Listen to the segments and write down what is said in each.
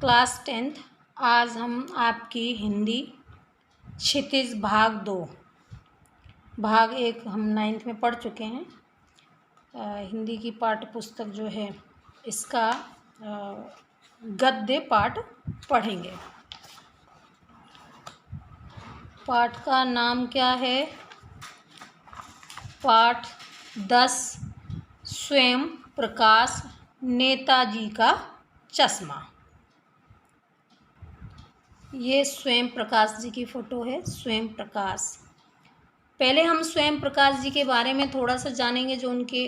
Class 10th। आज हम आपकी हिंदी क्षितिज भाग 2 भाग 1 हम 9th में पढ़ चुके हैं। हिंदी की पाठ्य पुस्तक जो है इसका गद्य पाठ पढ़ेंगे। पाठ का नाम क्या है? पाठ 10 स्वयं प्रकाश नेताजी का चश्मा। ये स्वयं प्रकाश जी की फ़ोटो है। स्वयं प्रकाश, पहले हम स्वयं प्रकाश जी के बारे में थोड़ा सा जानेंगे जो उनके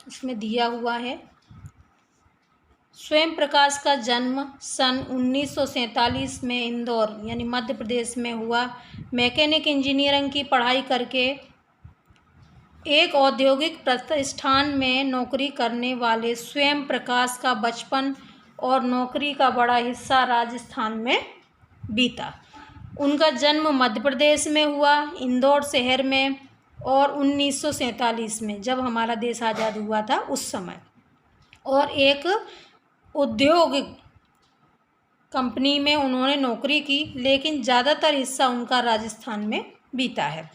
इसमें दिया हुआ है। स्वयं प्रकाश का जन्म सन 1947 में इंदौर यानी मध्य प्रदेश में हुआ। मैकेनिक इंजीनियरिंग की पढ़ाई करके एक औद्योगिक प्रतिष्ठान में नौकरी करने वाले स्वयं प्रकाश का बचपन और नौकरी का बड़ा हिस्सा राजस्थान में बीता। उनका जन्म मध्य प्रदेश में हुआ, इंदौर शहर में, और 1947 में जब हमारा देश आज़ाद हुआ था उस समय, और एक औद्योगिक कंपनी में उन्होंने नौकरी की, लेकिन ज़्यादातर हिस्सा उनका राजस्थान में बीता है।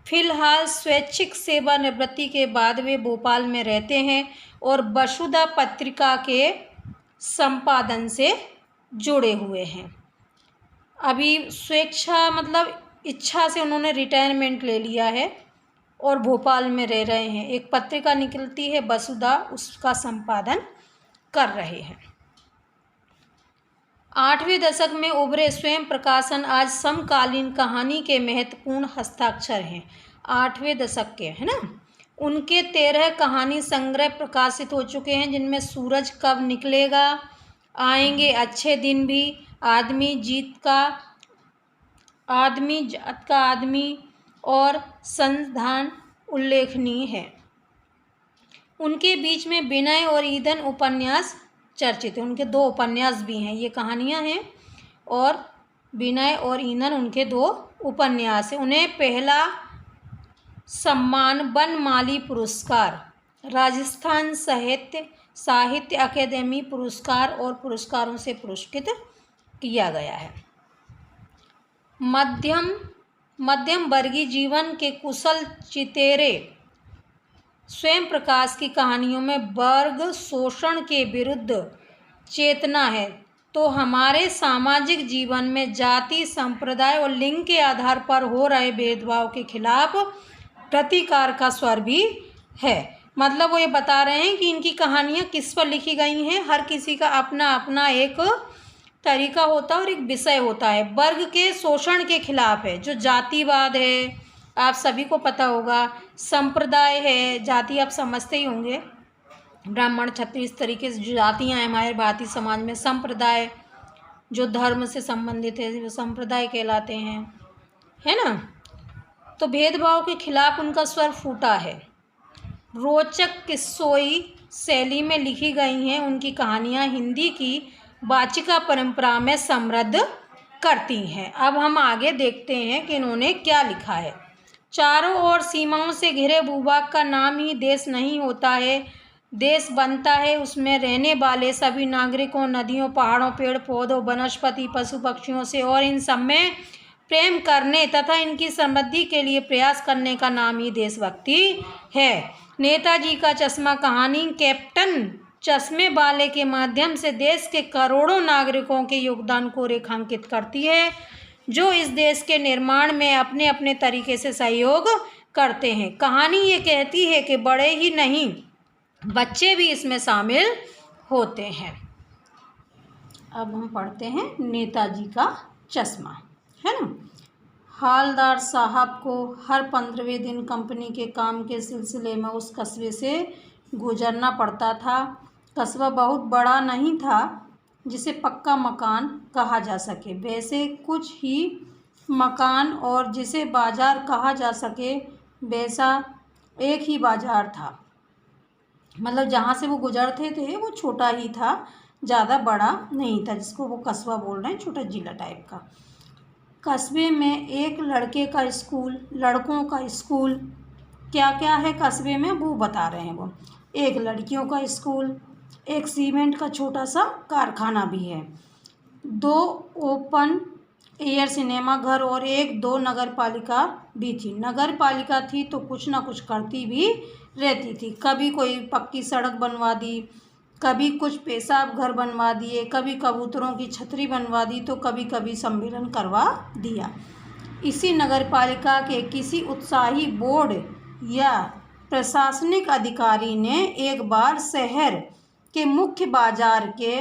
फिलहाल स्वैच्छिक सेवानिवृत्ति के बाद वे भोपाल में रहते हैं और वसुधा पत्रिका के संपादन से जुड़े हुए हैं। अभी स्वेच्छा मतलब इच्छा से उन्होंने रिटायरमेंट ले लिया है और भोपाल में रह रहे हैं। एक पत्रिका निकलती है वसुधा, उसका संपादन कर रहे हैं। 8वें दशक में उभरे स्वयं प्रकाशन आज समकालीन कहानी के महत्वपूर्ण हस्ताक्षर हैं। 8वें दशक के है ना। उनके 13 कहानी संग्रह प्रकाशित हो चुके हैं, जिनमें सूरज कब निकलेगा, आएंगे अच्छे दिन भी, आदमी जात का आदमी और संधान उल्लेखनीय है। उनके बीच में विनय और ईंधन उपन्यास चर्चित है। उनके 2 उपन्यास भी हैं, ये कहानियां हैं, और विनय और ईंधन उनके 2 उपन्यास हैं। उन्हें पहला सम्मान बनमाली पुरस्कार, राजस्थान साहित्य अकादमी पुरस्कार और पुरस्कारों से पुरस्कृत किया गया है। मध्यम वर्गीय जीवन के कुशल चितेरे स्वयं प्रकाश की कहानियों में वर्ग शोषण के विरुद्ध चेतना है, तो हमारे सामाजिक जीवन में जाति, संप्रदाय और लिंग के आधार पर हो रहे भेदभाव के खिलाफ प्रतिकार का स्वर भी है। मतलब वो ये बता रहे हैं कि इनकी कहानियाँ किस पर लिखी गई हैं। हर किसी का अपना अपना एक तरीका होता है और एक विषय होता है। वर्ग के शोषण के खिलाफ है, जो जातिवाद है, आप सभी को पता होगा। संप्रदाय है, जाति आप समझते ही होंगे, ब्राह्मण, क्षत्रिय, इस तरीके से जो जातियाँ हैं हमारे भारतीय समाज में। संप्रदाय जो धर्म से संबंधित है वो संप्रदाय कहलाते हैं, है ना। तो भेदभाव के खिलाफ उनका स्वर फूटा है। रोचक किस्सोई शैली में लिखी गई हैं उनकी कहानियाँ हिंदी की वाचिका परंपरा में समृद्ध करती हैं। अब हम आगे देखते हैं कि इन्होंने क्या लिखा है। चारों ओर सीमाओं से घिरे भूभाग का नाम ही देश नहीं होता है। देश बनता है उसमें रहने वाले सभी नागरिकों, नदियों, पहाड़ों, पेड़ पौधों, वनस्पति, पशु पक्षियों से, और इन सब में प्रेम करने तथा इनकी समृद्धि के लिए प्रयास करने का नाम ही देशभक्ति है। नेताजी का चश्मा कहानी कैप्टन चश्मे वाले के माध्यम से देश के करोड़ों नागरिकों के योगदान को रेखांकित करती है, जो इस देश के निर्माण में अपने अपने तरीके से सहयोग करते हैं। कहानी ये कहती है कि बड़े ही नहीं, बच्चे भी इसमें शामिल होते हैं। अब हम पढ़ते हैं नेताजी का चश्मा, है ना। हालदार साहब को हर 15वें दिन कंपनी के काम के सिलसिले में उस कस्बे से गुजरना पड़ता था। कस्बा बहुत बड़ा नहीं था जिसे पक्का मकान कहा जा सके, वैसे कुछ ही मकान, और जिसे बाजार कहा जा सके वैसा एक ही बाजार था। मतलब जहाँ से वो गुजरते थे वो छोटा ही था, ज़्यादा बड़ा नहीं था, जिसको वो कस्बा बोल रहे हैं, छोटा जिला टाइप का। कस्बे में एक लड़के का स्कूल, लड़कों का स्कूल, क्या क्या है कस्बे में वो बता रहे हैं वो। एक लड़कियों का स्कूल, एक सीमेंट का छोटा सा कारखाना भी है। 2 ओपन एयर सिनेमा घर और 1-2 नगर पालिका भी थी। नगर पालिका थी तो कुछ ना कुछ करती भी रहती थी। कभी कोई पक्की सड़क बनवा दी, कभी कुछ पेशाब घर बनवा दिए, कभी कबूतरों की छतरी बनवा दी, तो कभी कभी सम्मेलन करवा दिया। इसी नगर पालिका के किसी उत्साही बोर्ड या प्रशासनिक अधिकारी ने एक बार शहर के मुख्य बाजार के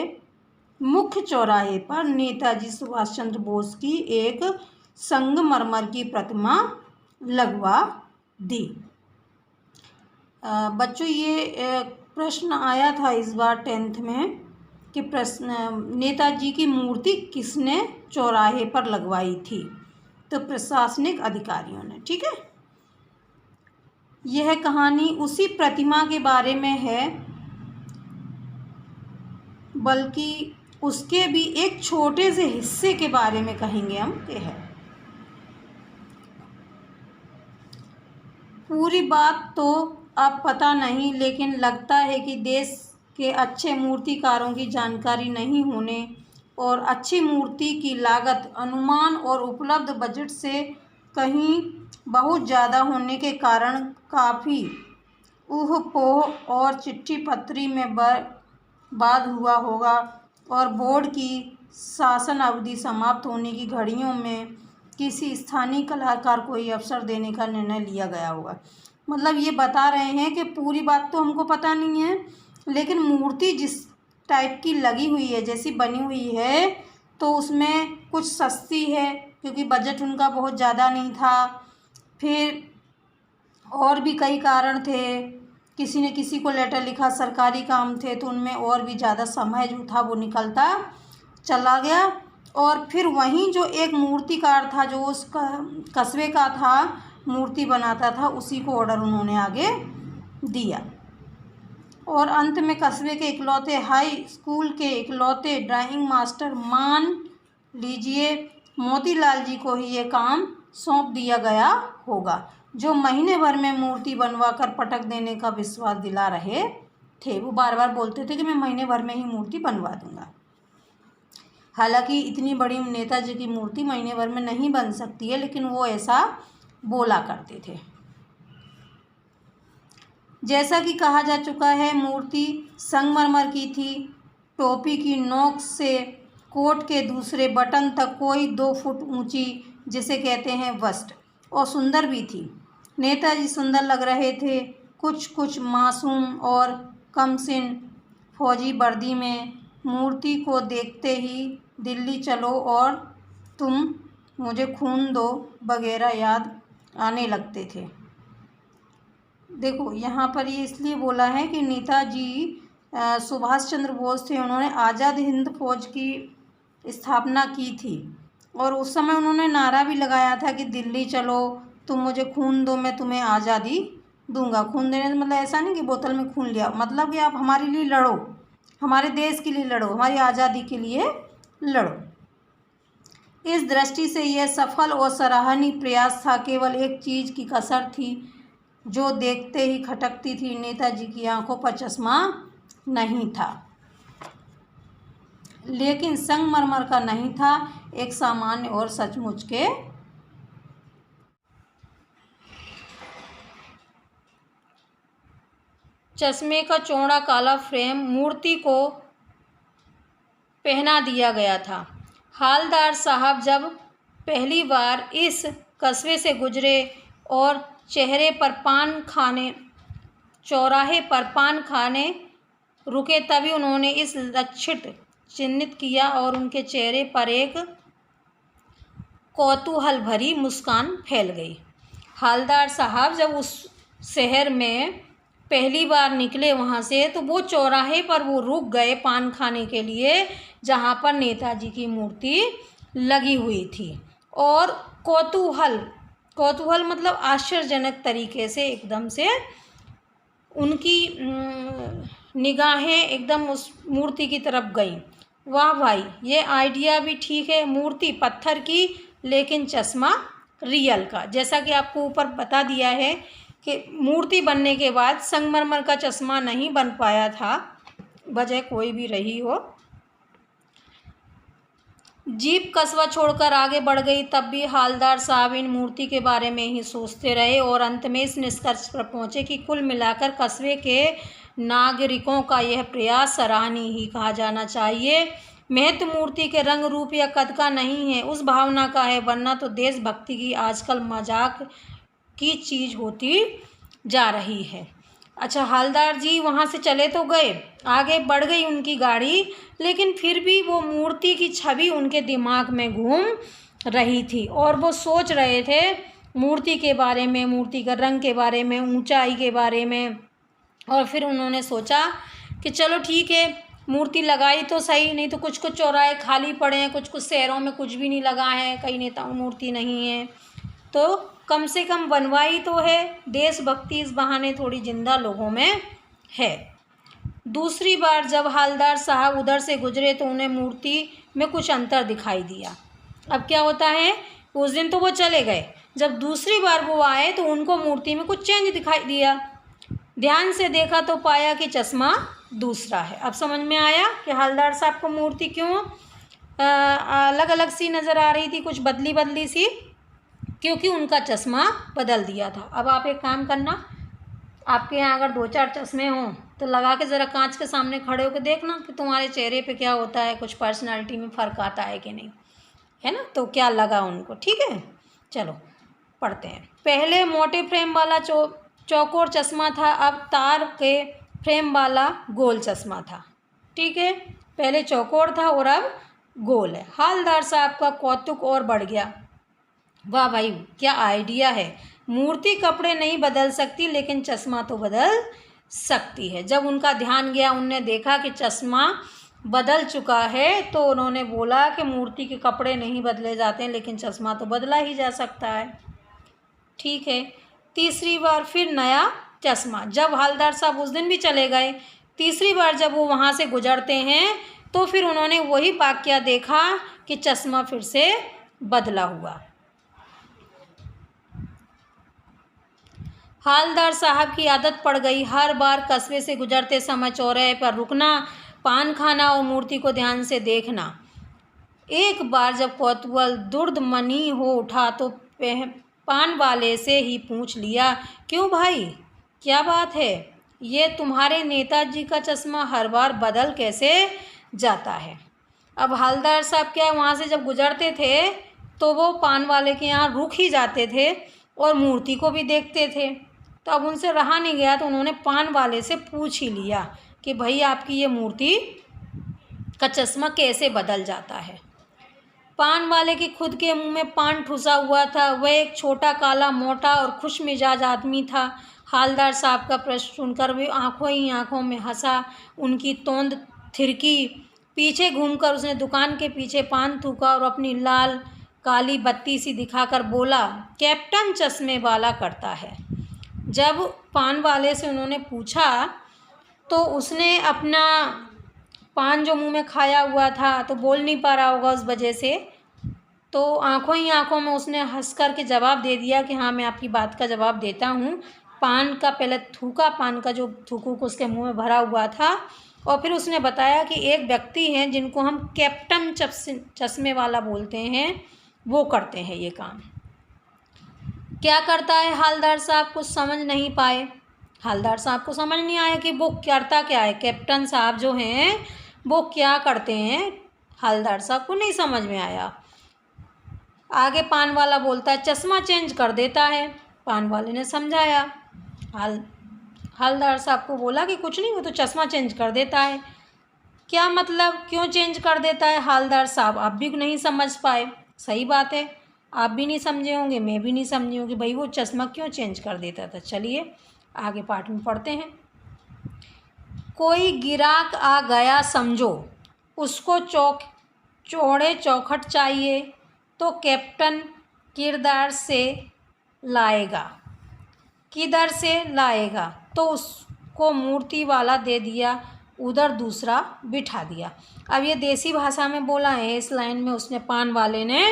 मुख्य चौराहे पर नेताजी सुभाष चंद्र बोस की एक संगमरमर की प्रतिमा लगवा दी। बच्चों, ये प्रश्न आया था इस बार 10th में कि नेताजी की मूर्ति किसने चौराहे पर लगवाई थी? तो प्रशासनिक अधिकारियों ने। ठीक है, यह कहानी उसी प्रतिमा के बारे में है, बल्कि उसके भी एक छोटे से हिस्से के बारे में कहेंगे हम। ये है, पूरी बात तो अब पता नहीं, लेकिन लगता है कि देश के अच्छे मूर्तिकारों की जानकारी नहीं होने और अच्छी मूर्ति की लागत अनुमान और उपलब्ध बजट से कहीं बहुत ज़्यादा होने के कारण काफ़ी ऊह-पोह और चिट्ठी पत्री में बाद हुआ होगा और बोर्ड की शासन अवधि समाप्त होने की घड़ियों में किसी स्थानीय कलाकार को ये अवसर देने का निर्णय लिया गया होगा। मतलब ये बता रहे हैं कि पूरी बात तो हमको पता नहीं है, लेकिन मूर्ति जिस टाइप की लगी हुई है, जैसी बनी हुई है, तो उसमें कुछ सस्ती है क्योंकि बजट उनका बहुत ज़्यादा नहीं था। फिर और भी कई कारण थे, किसी ने किसी को लेटर लिखा, सरकारी काम थे तो उनमें और भी ज़्यादा समय जो था वो निकलता चला गया। और फिर वहीं जो एक मूर्तिकार था जो उस कस्बे का था, मूर्ति बनाता था, उसी को ऑर्डर उन्होंने आगे दिया। और अंत में कस्बे के इकलौते हाई स्कूल के इकलौते ड्राइंग मास्टर मान लीजिए मोतीलाल जी को ही ये काम सौंप दिया गया होगा, जो महीने भर में मूर्ति बनवा कर पटक देने का विश्वास दिला रहे थे। वो बार बार बोलते थे कि मैं महीने भर में ही मूर्ति बनवा दूंगा। हालांकि इतनी बड़ी नेताजी की मूर्ति महीने भर में नहीं बन सकती है, लेकिन वो ऐसा बोला करते थे। जैसा कि कहा जा चुका है, मूर्ति संगमरमर की थी। टोपी की नोक से कोट के दूसरे बटन तक कोई 2 फुट ऊंची, जिसे कहते हैं वस्ट, और सुंदर भी थी। नेताजी सुंदर लग रहे थे, कुछ मासूम और कमसिन फौजी वर्दी में। मूर्ति को देखते ही दिल्ली चलो और तुम मुझे खून दो वगैरह याद आने लगते थे। देखो, यहाँ पर ये इसलिए बोला है कि नेताजी सुभाष चंद्र बोस थे, उन्होंने आज़ाद हिंद फौज की स्थापना की थी और उस समय उन्होंने नारा भी लगाया था कि दिल्ली चलो, तुम मुझे खून दो, मैं तुम्हें आज़ादी दूंगा। खून देने से मतलब ऐसा नहीं कि बोतल में खून लिया, मतलब कि आप हमारे लिए लड़ो, हमारे देश के लिए लड़ो, हमारी आज़ादी के लिए लड़ो। इस दृष्टि से यह सफल और सराहनीय प्रयास था। केवल एक चीज़ की कसर थी जो देखते ही खटकती थी, नेताजी की आंखों पर चश्मा नहीं था। लेकिन संगमरमर का नहीं था, एक सामान्य और सचमुच के चश्मे का चौड़ा काला फ्रेम मूर्ति को पहना दिया गया था। हालदार साहब जब पहली बार इस कस्बे से गुजरे और चौराहे पर पान खाने रुके, तभी उन्होंने इस लक्षित चिन्हित किया और उनके चेहरे पर एक कौतूहल भरी मुस्कान फैल गई। हालदार साहब जब उस शहर में पहली बार निकले वहाँ से, तो वो चौराहे पर वो रुक गए पान खाने के लिए, जहाँ पर नेताजी की मूर्ति लगी हुई थी। और कौतूहल मतलब आश्चर्यजनक तरीके से एकदम से उनकी निगाहें एकदम उस मूर्ति की तरफ गईं। वाह भाई, ये आइडिया भी ठीक है। मूर्ति पत्थर की लेकिन चश्मा रियल का। जैसा कि आपको ऊपर बता दिया है कि मूर्ति बनने के बाद संगमरमर का चश्मा नहीं बन पाया था, वजह कोई भी रही हो। जीप कस्बा छोड़कर आगे बढ़ गई, तब भी हालदार साहब इन मूर्ति के बारे में ही सोचते रहे और अंत में इस निष्कर्ष पर पहुँचे कि कुल मिलाकर कस्बे के नागरिकों का यह प्रयास सराहनीय ही कहा जाना चाहिए। महत्व मूर्ति के रंग रूप या कद का नहीं है, उस भावना का है, वरना तो देशभक्ति की आजकल मजाक की चीज़ होती जा रही है। अच्छा, हालदार जी वहाँ से चले तो गए, आगे बढ़ गई उनकी गाड़ी, लेकिन फिर भी वो मूर्ति की छवि उनके दिमाग में घूम रही थी और वो सोच रहे थे मूर्ति के बारे में, मूर्ति का रंग के बारे में, ऊंचाई के बारे में। और फिर उन्होंने सोचा कि चलो ठीक है, मूर्ति लगाई तो सही, नहीं तो कुछ कुछ चौराहे खाली पड़े हैं, कुछ कुछ शहरों में कुछ भी नहीं लगा है, कई नेताओं मूर्ति नहीं है, तो कम से कम बनवाई तो है, देशभक्ति इस बहाने थोड़ी जिंदा लोगों में है। दूसरी बार जब हालदार साहब उधर से गुजरे तो उन्हें मूर्ति में कुछ अंतर दिखाई दिया। अब क्या होता है, उस दिन तो वो चले गए, जब दूसरी बार वो आए तो उनको मूर्ति में कुछ चेंज दिखाई दिया। ध्यान से देखा तो पाया कि चश्मा दूसरा है। अब समझ में आया कि हालदार साहब को मूर्ति क्यों अलग अलग सी नज़र आ रही थी, कुछ बदली बदली सी, क्योंकि उनका चश्मा बदल दिया था। अब आप एक काम करना, आपके यहाँ अगर 2-4 चश्मे हों तो लगा के ज़रा कांच के सामने खड़े होकर देखना कि तुम्हारे चेहरे पे क्या होता है, कुछ पर्सनालिटी में फ़र्क आता है कि नहीं, है ना, तो क्या लगा उनको। ठीक है, चलो पढ़ते हैं। पहले मोटे फ्रेम वाला चौकोर चश्मा था, अब तार के फ्रेम वाला गोल चश्मा था। ठीक है, पहले चौकोर था और अब गोल है। हालदार साहब का कौतुक और बढ़ गया। वाह भाई, क्या आइडिया है, मूर्ति कपड़े नहीं बदल सकती लेकिन चश्मा तो बदल सकती है। जब उनका ध्यान गया, उनने देखा कि चश्मा बदल चुका है, तो उन्होंने बोला कि मूर्ति के कपड़े नहीं बदले जाते हैं लेकिन चश्मा तो बदला ही जा सकता है। ठीक है, तीसरी बार फिर नया चश्मा। जब हालदार साहब उस दिन भी चले गए, तीसरी बार जब वो वहाँ से गुजरते हैं तो फिर उन्होंने वही वाकया देखा कि चश्मा फिर से बदला हुआ। हालदार साहब की आदत पड़ गई हर बार कस्बे से गुजरते समय चौराहे पर रुकना, पान खाना और मूर्ति को ध्यान से देखना। एक बार जब कौतूहल दुर्दमनी हो उठा तो पान वाले से ही पूछ लिया, क्यों भाई, क्या बात है, ये तुम्हारे नेताजी का चश्मा हर बार बदल कैसे जाता है। अब हालदार साहब क्या, वहाँ से जब गुजरते थे तो वो पान वाले के यहाँ रुक ही जाते थे और मूर्ति को भी देखते थे। तो अब उनसे रहा नहीं गया तो उन्होंने पान वाले से पूछ ही लिया कि भाई आपकी ये मूर्ति का चश्मा कैसे बदल जाता है। पान वाले के खुद के मुंह में पान ठुसा हुआ था। वह एक छोटा, काला, मोटा और खुश मिजाज आदमी था। हालदार साहब का प्रश्न सुनकर वे आंखों ही आंखों में हंसा। उनकी तोंद थिरकी। पीछे घूमकर उसने दुकान के पीछे पान थूका और अपनी लाल काली बत्ती सी दिखाकर बोला, कैप्टन चश्मे वाला करता है। जब पान वाले से उन्होंने पूछा तो उसने अपना पान जो मुंह में खाया हुआ था तो बोल नहीं पा रहा होगा उस वजह से, तो आंखों ही आंखों में उसने हंस कर के जवाब दे दिया कि हाँ मैं आपकी बात का जवाब देता हूँ। पान का पहले थूका, पान का जो थूकू को उसके मुंह में भरा हुआ था, और फिर उसने बताया कि एक व्यक्ति हैं जिनको हम कैप्टन चश्मे वाला बोलते हैं, वो करते हैं ये काम। क्या करता है हालदार साहब कुछ समझ नहीं पाए। हालदार साहब को समझ नहीं आया कि वो करता क्या है, कैप्टन साहब जो हैं वो क्या करते हैं, हालदार साहब को नहीं समझ में आया। आगे पान वाला बोलता है, चश्मा चेंज कर देता है। पान वाले ने समझाया, हालदार साहब को बोला कि कुछ नहीं, वो तो चश्मा चेंज कर देता है। क्या मतलब, क्यों चेंज कर देता है हालदार साहब, आप भी नहीं समझ पाए। सही बात है, आप भी नहीं समझे होंगे, मैं भी नहीं समझी होंगी, भाई वो चश्मा क्यों चेंज कर देता था। चलिए आगे पाठ में पढ़ते हैं। कोई गिराक आ गया समझो, उसको चौड़े चौखट चाहिए तो कैप्टन किरदार से लाएगा, किधर से लाएगा, तो उसको मूर्ति वाला दे दिया, उधर दूसरा बिठा दिया। अब ये देसी भाषा में बोला है इस लाइन में उसने, पान वाले ने,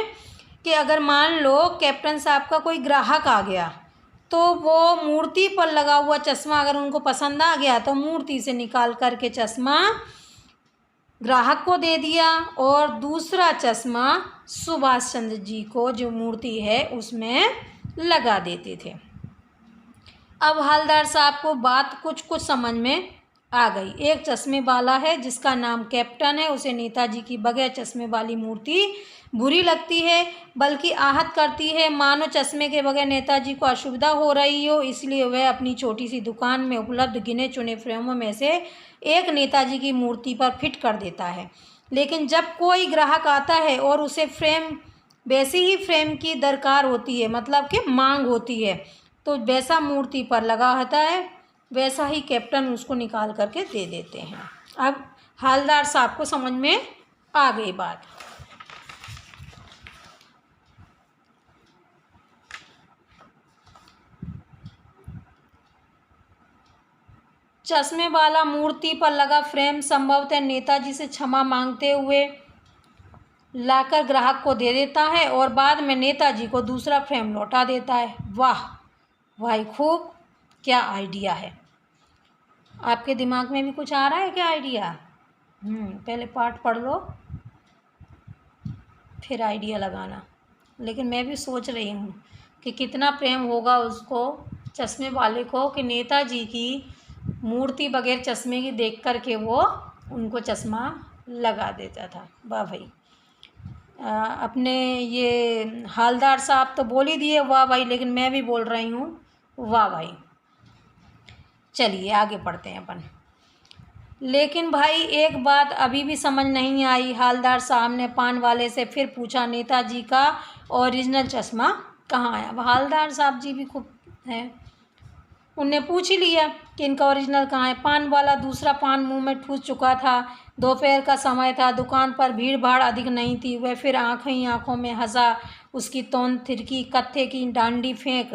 कि अगर मान लो कैप्टन साहब का कोई ग्राहक आ गया तो वो मूर्ति पर लगा हुआ चश्मा अगर उनको पसंद आ गया तो मूर्ति से निकाल करके चश्मा ग्राहक को दे दिया और दूसरा चश्मा सुभाष चंद्र जी को जो मूर्ति है उसमें लगा देते थे। अब हवलदार साहब को बात कुछ कुछ समझ में आ गई। एक चश्मे वाला है जिसका नाम कैप्टन है, उसे नेताजी की बगैर चश्मे वाली मूर्ति बुरी लगती है, बल्कि आहत करती है, मानो चश्मे के बगैर नेताजी को असुविधा हो रही हो। इसलिए वह अपनी छोटी सी दुकान में उपलब्ध गिने चुने फ्रेमों में से एक नेताजी की मूर्ति पर फिट कर देता है। लेकिन जब कोई ग्राहक आता है और उसे वैसी ही फ्रेम की दरकार होती है, मतलब कि मांग होती है, तो वैसा मूर्ति पर लगा होता है, वैसा ही कैप्टन उसको निकाल करके दे देते हैं। अब हवलदार साहब को समझ में आ गई बात। चश्मे वाला मूर्ति पर लगा फ्रेम संभवतः नेताजी से क्षमा मांगते हुए लाकर ग्राहक को दे देता है और बाद में नेताजी को दूसरा फ्रेम लौटा देता है। वाह भाई, खूब, क्या आइडिया है। आपके दिमाग में भी कुछ आ रहा है क्या आइडिया? पहले पाठ पढ़ लो फिर आइडिया लगाना। लेकिन मैं भी सोच रही हूँ कि कितना प्रेम होगा उसको, चश्मे वाले को, कि नेताजी की मूर्ति बगैर चश्मे की देख कर के वो उनको चश्मा लगा देता था। वाह भाई। अपने ये हवलदार साहब तो बोल ही दिए वाह भाई, लेकिन मैं भी बोल रही हूँ वाह भाई। चलिए आगे पढ़ते हैं अपन। लेकिन भाई एक बात अभी भी समझ नहीं आई। हवलदार साहब ने पान वाले से फिर पूछा, नेताजी का ओरिजिनल चश्मा कहाँ है? अब हवलदार साहब जी भी खूब हैं, उनने पूछ ही लिया कि इनका ओरिजिनल कहाँ है। पान वाला दूसरा पान मुंह में ठूस चुका था। दोपहर का समय था, दुकान पर भीड़ भाड़ अधिक नहीं थी। वह फिर आँखों में हंसा, उसकी तोंद थिरकी, कत्थे की डांडी फेंक,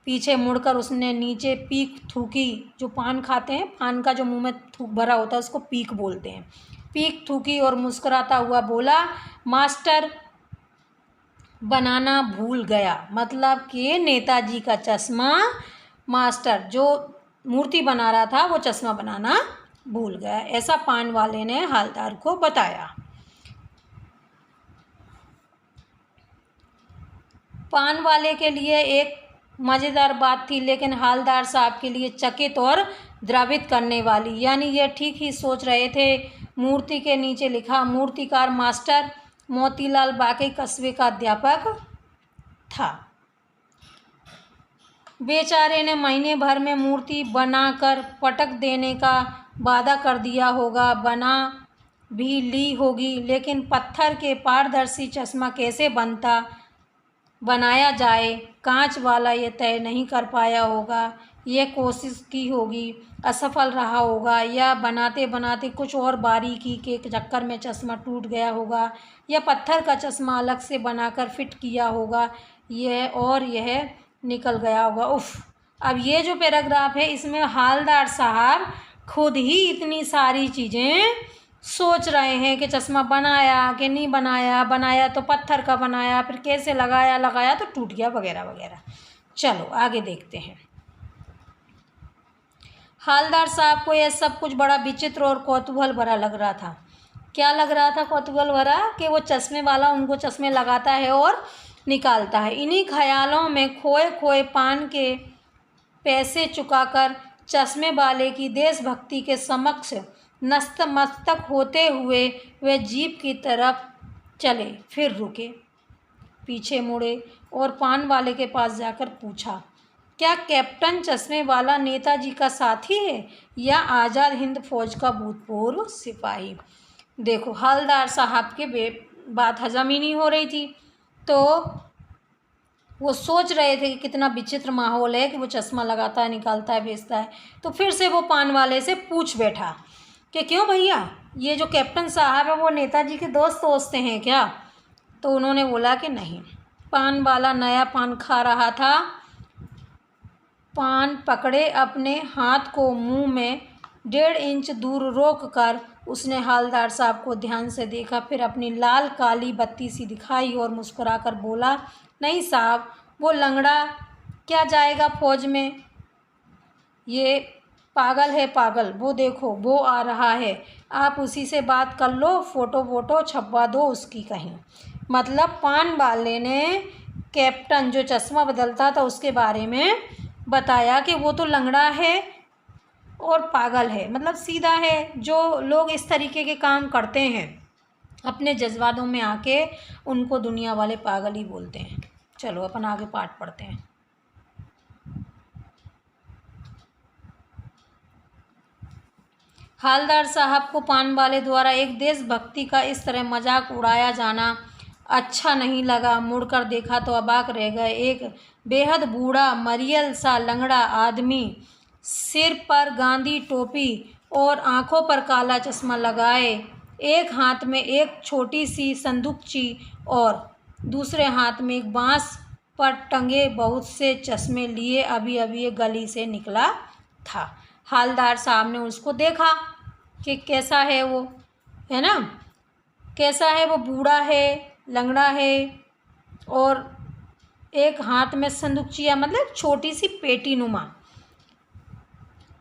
पीछे मुड़कर उसने नीचे पीक थूकी। जो पान खाते हैं, पान का जो मुंह में थूक भरा होता है उसको पीक बोलते हैं। पीक थूकी और मुस्कुराता हुआ बोला, मास्टर बनाना भूल गया। मतलब कि नेताजी का चश्मा मास्टर जो मूर्ति बना रहा था वो चश्मा बनाना भूल गया, ऐसा पान वाले ने हवलदार को बताया। पान वाले के लिए एक मज़ेदार बात थी, लेकिन हवलदार साहब के लिए चकित और द्रवित करने वाली। यानी ये ठीक ही सोच रहे थे। मूर्ति के नीचे लिखा, मूर्तिकार मास्टर मोतीलाल बाकी कस्बे का अध्यापक था। बेचारे ने महीने भर में मूर्ति बनाकर पटक देने का वादा कर दिया होगा, बना भी ली होगी, लेकिन पत्थर के पारदर्शी चश्मा कैसे बनाया जाए, कांच वाला ये तय नहीं कर पाया होगा। यह कोशिश की होगी, असफल रहा होगा, या बनाते बनाते कुछ और बारीकी के चक्कर में चश्मा टूट गया होगा, या पत्थर का चश्मा अलग से बनाकर फिट किया होगा, यह निकल गया होगा। उफ, अब ये जो पैराग्राफ है इसमें हवलदार साहब खुद ही इतनी सारी चीज़ें सोच रहे हैं कि चश्मा बनाया कि नहीं बनाया, बनाया तो पत्थर का बनाया, फिर कैसे लगाया तो टूट गया, वगैरह वगैरह। चलो आगे देखते हैं। हवलदार साहब को यह सब कुछ बड़ा विचित्र और कौतूहल भरा लग रहा था। क्या लग रहा था कौतूहल भरा? कि वो चश्मे वाला उनको चश्मे लगाता है और निकालता है। इन्हीं ख्यालों में खोए खोए पान के पैसे चुकाकर चश्मे वाले की देशभक्ति के समक्ष नतमस्तक होते हुए वे जीप की तरफ चले, फिर रुके, पीछे मुड़े और पान वाले के पास जाकर पूछा, क्या कैप्टन चश्मे वाला नेताजी का साथी है या आज़ाद हिंद फौज का भूतपूर्व सिपाही? देखो हवलदार साहब के बात हजम ही नहीं हो रही थी, तो वो सोच रहे थे कि कितना विचित्र माहौल है कि वो चश्मा लगाता है, निकालता है, बेचता है। तो फिर से वो पान वाले से पूछ बैठा कि क्यों भैया, ये जो कैप्टन साहब है वो नेताजी के दोस्त हैं क्या? तो उन्होंने बोला कि नहीं। पान वाला नया पान खा रहा था। पान पकड़े अपने हाथ को मुंह में 1.5 इंच दूर रोक कर उसने हवलदार साहब को ध्यान से देखा, फिर अपनी लाल काली बत्ती सी दिखाई और मुस्कुराकर बोला, नहीं साहब, वो लंगड़ा क्या जाएगा फौज में, ये पागल है पागल, वो देखो वो आ रहा है। आप उसी से बात कर लो, फ़ोटो वोटो छपवा दो उसकी कहीं। मतलब पान वाले ने कैप्टन जो चश्मा बदलता था उसके बारे में बताया कि वो तो लंगड़ा है और पागल है, मतलब सीधा है। जो लोग इस तरीके के काम करते हैं अपने जज्बातों में आके, उनको दुनिया वाले पागल ही बोलते हैं। चलो अपन आगे पाठ पढ़ते हैं। हालदार साहब को पान वाले द्वारा एक देशभक्ति का इस तरह मजाक उड़ाया जाना अच्छा नहीं लगा। मुड़कर देखा तो अबाक रह गए। एक बेहद बूढ़ा मरियल सा लंगड़ा आदमी, सिर पर गांधी टोपी और आंखों पर काला चश्मा लगाए, एक हाथ में एक छोटी सी संदूकची और दूसरे हाथ में एक बांस पर टंगे बहुत से चश्मे लिए अभी अभी एक गली से निकला था। हालदार साहब ने उसको देखा कि कैसा है वो, है ना, कैसा है वो, बूढ़ा है, लंगड़ा है और एक हाथ में संदूकचिया, मतलब छोटी सी पेटी नुमा,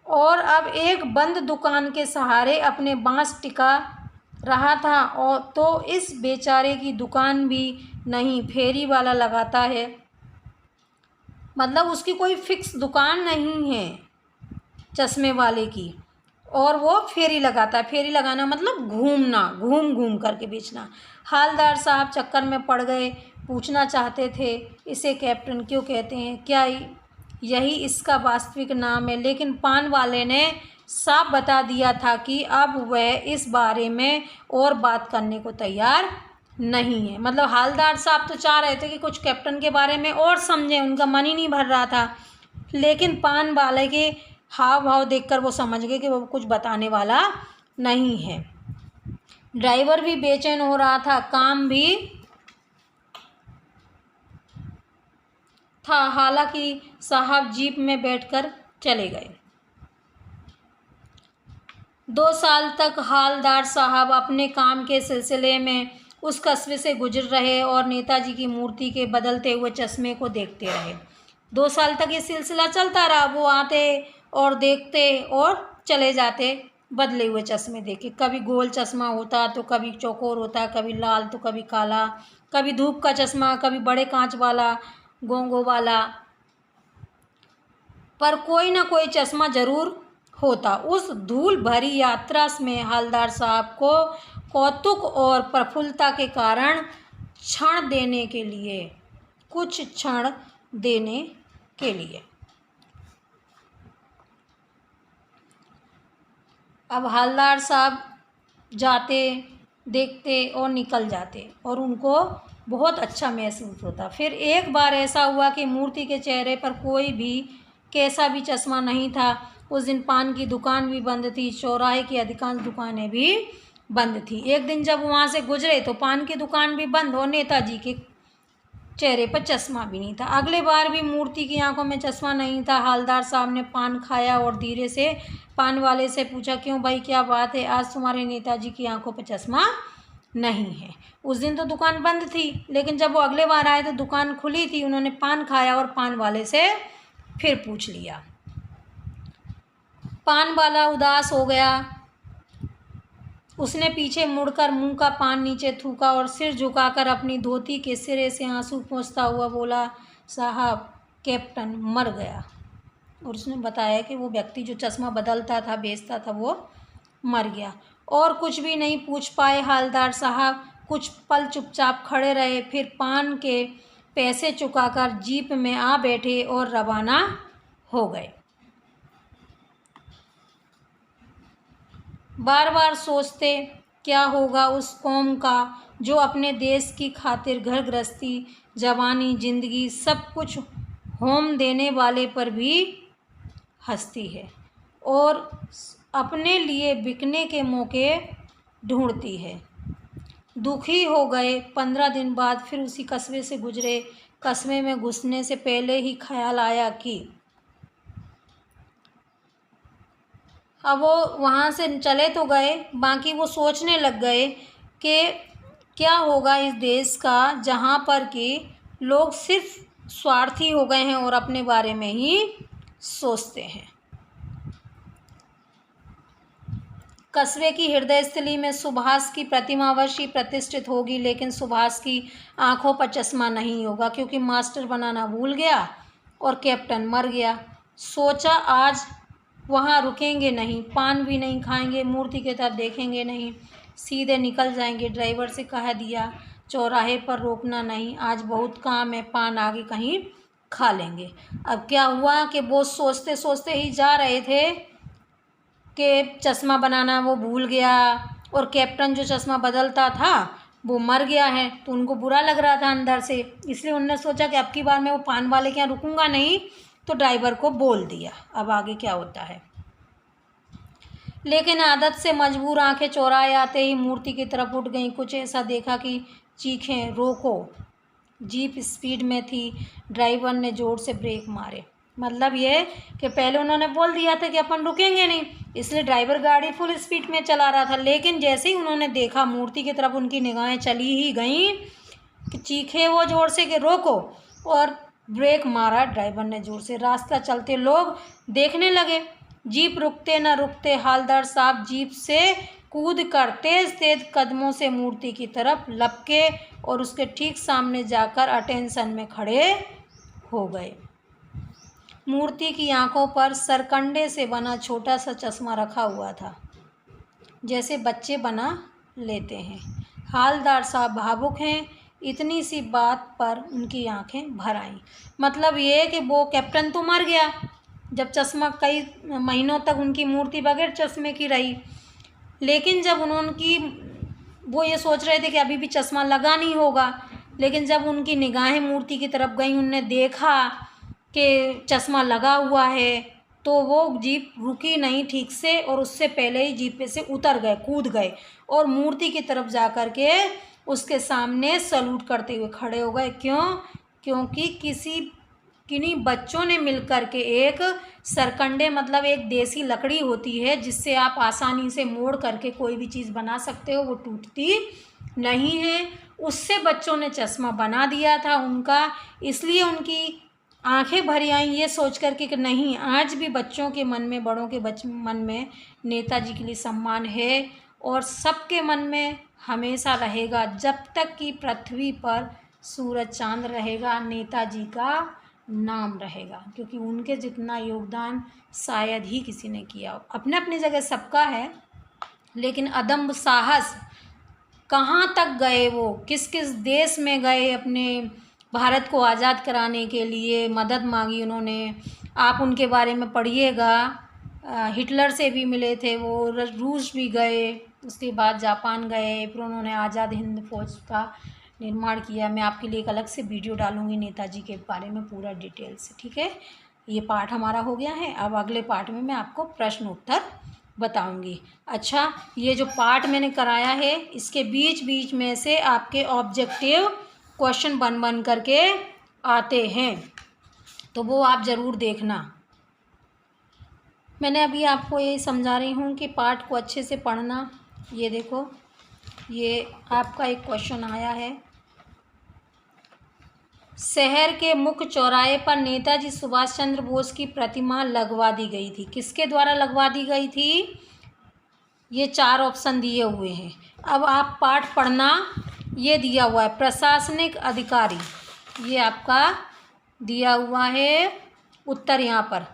और अब एक बंद दुकान के सहारे अपने बांस टिका रहा था। और तो इस बेचारे की दुकान भी नहीं, फेरी वाला लगाता है, मतलब उसकी कोई फिक्स दुकान नहीं है चश्मे वाले की, और वो फेरी लगाता है। फेरी लगाना मतलब घूमना, घूम घूम करके बेचना। हालदार साहब चक्कर में पड़ गए, पूछना चाहते थे इसे कैप्टन क्यों कहते हैं, क्या यही इसका वास्तविक नाम है, लेकिन पान वाले ने साफ बता दिया था कि अब वह इस बारे में और बात करने को तैयार नहीं है। मतलब हालदार साहब तो चाह रहे थे कि कुछ कैप्टन के बारे में और समझें, उनका मन ही नहीं भर रहा था, लेकिन पान वाले के हाव भाव देखकर वो समझ गए कि वो कुछ बताने वाला नहीं है। ड्राइवर भी बेचैन हो रहा था, काम भी था। हालांकि साहब जीप में बैठकर चले गए। 2 साल तक हालदार साहब अपने काम के सिलसिले में उस कस्बे से गुजर रहे और नेताजी की मूर्ति के बदलते हुए चश्मे को देखते रहे। 2 साल तक ये सिलसिला चलता रहा। वो आते और देखते और चले जाते बदले हुए चश्मे देखे। कभी गोल चश्मा होता तो कभी चौकोर होता, कभी लाल तो कभी काला, कभी धूप का चश्मा, कभी बड़े कांच वाला, गोंगों वाला, पर कोई ना कोई चश्मा जरूर होता। उस धूल भरी यात्रा में हालदार साहब को कौतुक और प्रफुल्लता के कारण क्षण देने के लिए, कुछ क्षण देने के लिए, अब हालदार साहब जाते, देखते और निकल जाते और उनको बहुत अच्छा महसूस होता। फिर एक बार ऐसा हुआ कि मूर्ति के चेहरे पर कोई भी कैसा भी चश्मा नहीं था। उस दिन पान की दुकान भी बंद थी, चौराहे की अधिकांश दुकानें भी बंद थी। एक दिन जब वहाँ से गुजरे तो पान की दुकान भी बंद और नेताजी के चेहरे पर चश्मा भी नहीं था। अगले बार भी मूर्ति की आंखों में चश्मा नहीं था। हालदार साहब ने पान खाया और धीरे से पान वाले से पूछा, क्यों भाई, क्या बात है, आज तुम्हारे नेताजी की आंखों पर चश्मा नहीं है? उस दिन तो दुकान बंद थी, लेकिन जब वो अगले बार आए तो दुकान खुली थी। उन्होंने पान खाया और पान वाले से फिर पूछ लिया। पान वाला उदास हो गया। उसने पीछे मुड़कर मुंह का पान नीचे थूका और सिर झुकाकर अपनी धोती के सिरे से आंसू पोंछता हुआ बोला, साहब, कैप्टन मर गया। और उसने बताया कि वो व्यक्ति जो चश्मा बदलता था, बेचता था, वो मर गया। और कुछ भी नहीं पूछ पाए हालदार साहब। कुछ पल चुपचाप खड़े रहे, फिर पान के पैसे चुकाकर जीप में आ बैठे और रवाना हो गए। बार बार सोचते क्या होगा उस कौम का जो अपने देश की खातिर घर गृहस्थी, जवानी, जिंदगी सब कुछ होम देने वाले पर भी हंसती है और अपने लिए बिकने के मौके ढूंढती है। दुखी हो गए। 15 दिन बाद फिर उसी कस्बे से गुजरे। कस्बे में घुसने से पहले ही ख्याल आया कि अब वो वहाँ से चले तो गए, बाकी वो सोचने लग गए कि क्या होगा इस देश का जहाँ पर कि लोग सिर्फ स्वार्थी हो गए हैं और अपने बारे में ही सोचते हैं। कस्बे की हृदय स्थली में सुभाष की प्रतिमा अवश्य प्रतिष्ठित होगी, लेकिन सुभाष की आंखों पर चश्मा नहीं होगा, क्योंकि मास्टर बनाना भूल गया और कैप्टन मर गया। सोचा आज वहाँ रुकेंगे नहीं, पान भी नहीं खाएंगे, मूर्ति की तरफ देखेंगे नहीं, सीधे निकल जाएंगे। ड्राइवर से कह दिया चौराहे पर रोकना नहीं, आज बहुत काम है, पान आगे कहीं खा लेंगे। अब क्या हुआ कि वो सोचते सोचते ही जा रहे थे कि चश्मा बनाना वो भूल गया, और कैप्टन जो चश्मा बदलता था वो मर गया है। तो उनको बुरा लग रहा था अंदर से, इसलिए उन्होंने सोचा कि अब की बार मैं वो पान वाले के यहाँ रुकूंगा नहीं, तो ड्राइवर को बोल दिया। अब आगे क्या होता है। लेकिन आदत से मजबूर आंखें चौराहे आते ही मूर्ति की तरफ उठ गईं। कुछ ऐसा देखा कि चीखें, रोको। जीप स्पीड में थी, ड्राइवर ने ज़ोर से ब्रेक मारे। मतलब ये कि पहले उन्होंने बोल दिया था कि अपन रुकेंगे नहीं, इसलिए ड्राइवर गाड़ी फुल स्पीड में चला रहा था। लेकिन जैसे ही उन्होंने देखा मूर्ति की तरफ, उनकी निगाहें चली ही गईं कि चीखे वो ज़ोर से कि रोको, और ब्रेक मारा ड्राइवर ने ज़ोर से। रास्ता चलते लोग देखने लगे। जीप रुकते न रुकते हालदार साहब जीप से कूद कर तेज तेज कदमों से मूर्ति की तरफ लपके और उसके ठीक सामने जाकर अटेंशन में खड़े हो गए। मूर्ति की आंखों पर सरकंडे से बना छोटा सा चश्मा रखा हुआ था, जैसे बच्चे बना लेते हैं। हालदार साहब भावुक हैं, इतनी सी बात पर उनकी आंखें भर आईं। मतलब ये कि वो कैप्टन तो मर गया, जब चश्मा कई महीनों तक उनकी मूर्ति बगैर चश्मे की रही। लेकिन जब वो ये सोच रहे थे कि अभी भी चश्मा लगा नहीं होगा, लेकिन जब उनकी निगाहें मूर्ति की तरफ गई, उनने देखा कि चश्मा लगा हुआ है, तो वो जीप रुकी नहीं ठीक से, और उससे पहले ही जीप पे से उतर गए, कूद गए, और मूर्ति की तरफ जा कर के उसके सामने सलूट करते हुए खड़े हो गए। क्यों? क्योंकि किन्हीं बच्चों ने मिलकर के एक सरकंडे, मतलब एक देसी लकड़ी होती है जिससे आप आसानी से मोड़ करके कोई भी चीज़ बना सकते हो, वो टूटती नहीं है, उससे बच्चों ने चश्मा बना दिया था उनका। इसलिए उनकी आंखें भरी आईं ये सोच कर के कि नहीं, आज भी बच्चों के मन में, बड़ों के मन में नेताजी के लिए सम्मान है, और सबके मन में हमेशा रहेगा। जब तक कि पृथ्वी पर सूरज चांद रहेगा, नेताजी का नाम रहेगा, क्योंकि उनके जितना योगदान शायद ही किसी ने किया हो। अपने अपनी जगह सबका है, लेकिन अदम्य साहस, कहाँ तक गए वो, किस किस देश में गए, अपने भारत को आज़ाद कराने के लिए मदद मांगी उन्होंने। आप उनके बारे में पढ़िएगा, हिटलर से भी मिले थे वो, रूस भी गए, उसके बाद जापान गए, फिर उन्होंने आज़ाद हिंद फौज का निर्माण किया। मैं आपके लिए एक अलग से वीडियो डालूंगी नेताजी के बारे में पूरा डिटेल से, ठीक है। ये पार्ट हमारा हो गया है। अब अगले पार्ट में मैं आपको प्रश्न उत्तर बताऊंगी। अच्छा, ये जो पार्ट मैंने कराया है, इसके बीच बीच में से आपके ऑब्जेक्टिव क्वेश्चन बन करके आते हैं, तो वो आप ज़रूर देखना। मैंने अभी आपको ये समझा रही हूँ कि पार्ट को अच्छे से पढ़ना। ये देखो, ये आपका एक क्वेश्चन आया है। शहर के मुख्य चौराहे पर नेताजी सुभाष चंद्र बोस की प्रतिमा लगवा दी गई थी। किसके द्वारा लगवा दी गई थी? ये 4 ऑप्शन दिए हुए हैं। अब आप पाठ पढ़ना। ये दिया हुआ है प्रशासनिक अधिकारी, ये आपका दिया हुआ है उत्तर। यहाँ पर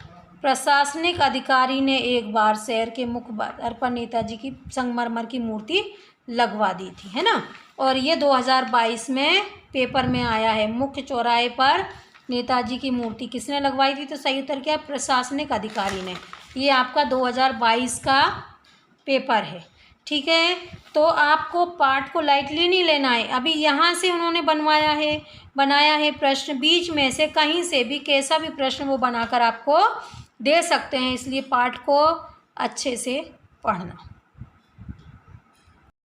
प्रशासनिक अधिकारी ने एक बार शहर के मुख्य बाजार पर नेताजी की संगमरमर की मूर्ति लगवा दी थी, है ना। और ये 2022 में पेपर में आया है। मुख्य चौराहे पर नेताजी की मूर्ति किसने लगवाई थी? तो सही उत्तर क्या? प्रशासनिक अधिकारी ने। ये आपका 2022 का पेपर है, ठीक है। तो आपको पार्ट को लाइटली नहीं लेना है। अभी यहाँ से उन्होंने बनाया है प्रश्न, बीच में से कहीं से भी कैसा भी प्रश्न वो बनाकर आपको दे सकते हैं, इसलिए पार्ट को अच्छे से पढ़ना।